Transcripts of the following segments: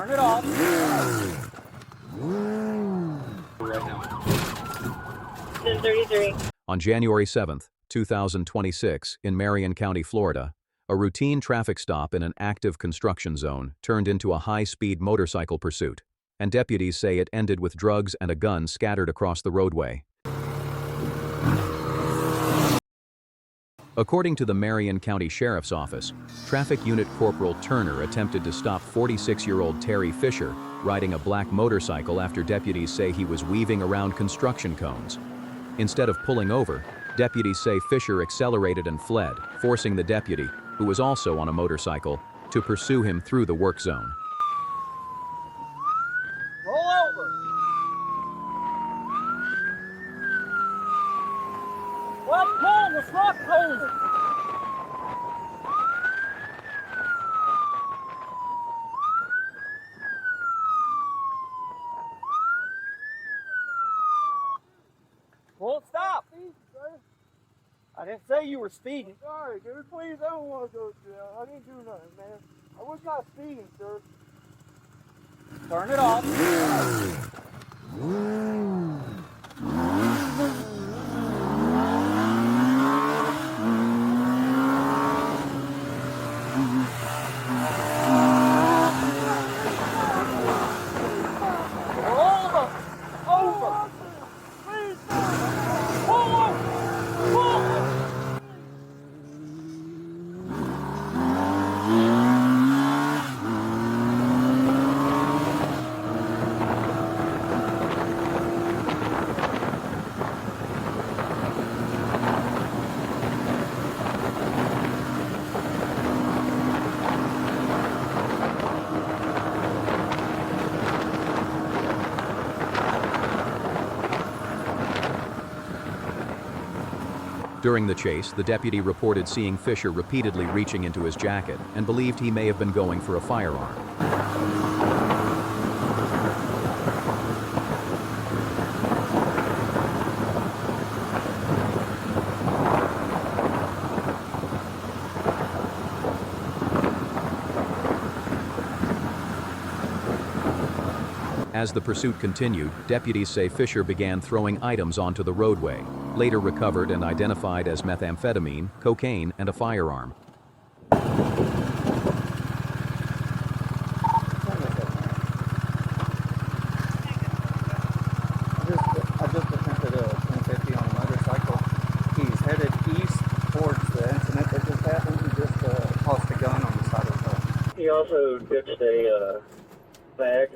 Turn it off. Right now. 1033. On January 7th, 2026, in Marion County, Florida, a routine traffic stop in an active construction zone turned into a high-speed motorcycle pursuit, and deputies say it ended with drugs and a gun scattered across the roadway. According to the Marion County Sheriff's Office, Traffic Unit Corporal Turner attempted to stop 46-year-old Terry Fischer riding a black motorcycle after deputies say he was weaving around construction cones. Instead of pulling over, deputies say Fischer accelerated and fled, forcing the deputy, who was also on a motorcycle, to pursue him through the work zone. Roll over. What pole was not posing? Well, stop. I didn't say you were speeding. Sorry, dude. Please, I don't want to go to jail. I didn't do nothing, man. I was not speeding, sir. Turn it off. During the chase, the deputy reported seeing Fischer repeatedly reaching into his jacket and believed he may have been going for a firearm. As the pursuit continued, deputies say Fischer began throwing items onto the roadway, later recovered and identified as methamphetamine, cocaine, and a firearm. I just attempted a 1050 on a motorcycle. He's headed east towards the incident that just happened. He just tossed a gun on the side of the road. He also ditched a bag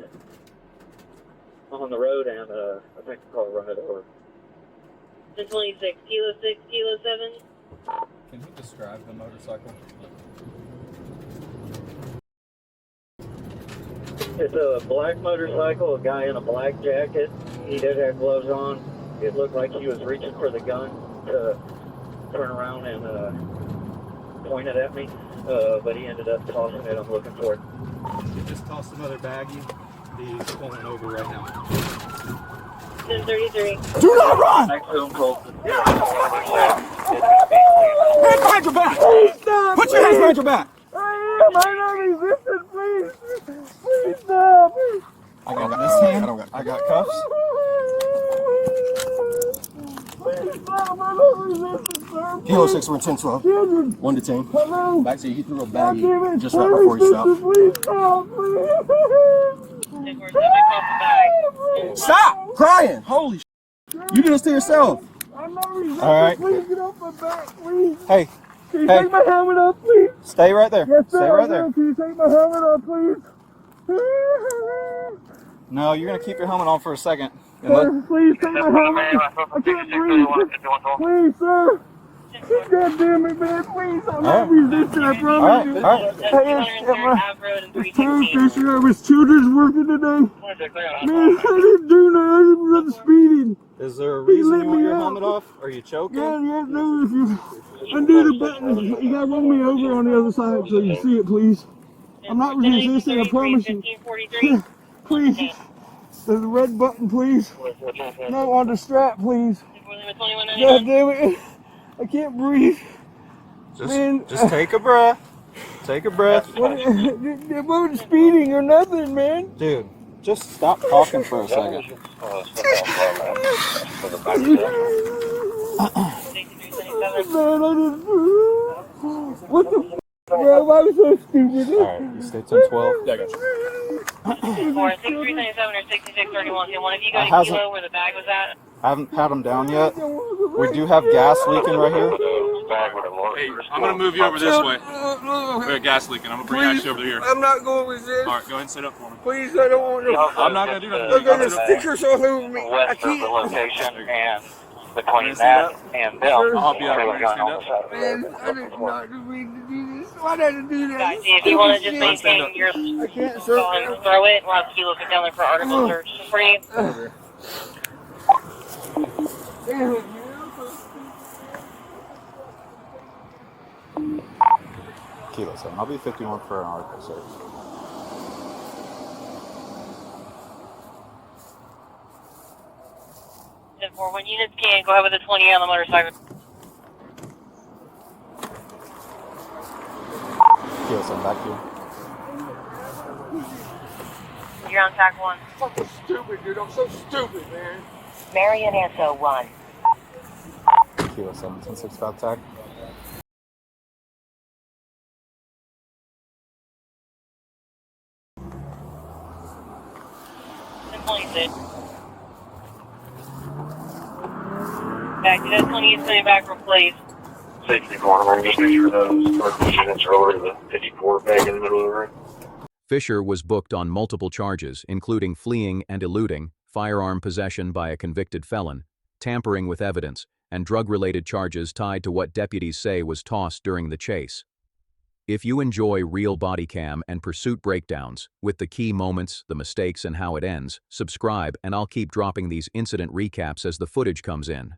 on the road and I think the car run it over. 1026, Kilo 6, Kilo 7. Can you describe the motorcycle? It's a black motorcycle, a guy in a black jacket. He did have gloves on. It looked like he was reaching for the gun to turn around and point it at me, but he ended up tossing it. I'm looking for it. He just tossed another baggie. He's pulling over right now. 1033. Do not run! Next phone call. Hands behind your back! Please stop! Put your hands behind your back! I not resistant, please! Please stop! I got this hand. I got cuffs. Please stop! I'm not resistant, sir! Kilo 6, we're in 1012. 1 to 10. Hello? Back so you threw a baggie just right before you stopped. Please stop! Please! Stop crying! Holy sh**. You did this to yourself. I'm not resistant. All right. Please get off my back, please. Hey. Can you take my helmet off, please? Stay right there. Yes, sir. Stay right there. Can you take my helmet off, please? No, you're going to keep your helmet on for a second. Sir, please take my helmet. I can't breathe. Please, sir. God damn it, man. Please, I'm not resisting. I promise you. All right. It's Terry Fischer. I was children's working today. Man, I didn't do nothing. I wasn't speeding. Is there a reason you want your helmet off? Are you choking? Yeah, no, if you undo the button, you gotta roll me over on the other side so you see it, please. I'm not resisting, I promise you. Please. There's a red button, please. No, on the strap, please. God damn it. I can't breathe. Just take a breath. Take a breath. They weren't speeding or nothing, man. Dude, just stop talking for a second. What the f***, bro? I was so stupid. Alright, you stay 10-12. Yeah, I got you. For 6397 or 6631, can one of you go to Hasn't- Kilo where the bag was at? I haven't had them down yet. We do have gas leaking right here. Hey, I'm gonna move you over this way. We got gas leaking. I'm gonna bring you actually over here. I'm not going with this. All right, go ahead and sit up for me. Please, I don't want to. I'm not gonna do nothing. Look at the stickers all over me. I West of the can't. location and between stand that and them. I'll be out there here. was a gun Stand on the side of the Man, road. I did not mean to do this. Why did I do that? Guys, if you want to just Stand maintain up. your I can't phone, search. throw it. We'll have Kilo sit down there for article search for you. Damn it, Kilo 7. I'll be 51 for an article search. And for when units can, go ahead with the 20 on the motorcycle. Kilo 7, back to you. You're on track 1. fucking stupid, dude. I'm so stupid, man. Marion SO1. Kilo 7, 10-6 tag. Back to that 20 is coming back for place. Safety corner, just make sure those article units are over the 54 bag in the middle of the room. Fischer was booked on multiple charges, including fleeing and eluding, firearm possession by a convicted felon, tampering with evidence, and drug-related charges tied to what deputies say was tossed during the chase. If you enjoy real body cam and pursuit breakdowns, with the key moments, the mistakes, and how it ends, subscribe and I'll keep dropping these incident recaps as the footage comes in.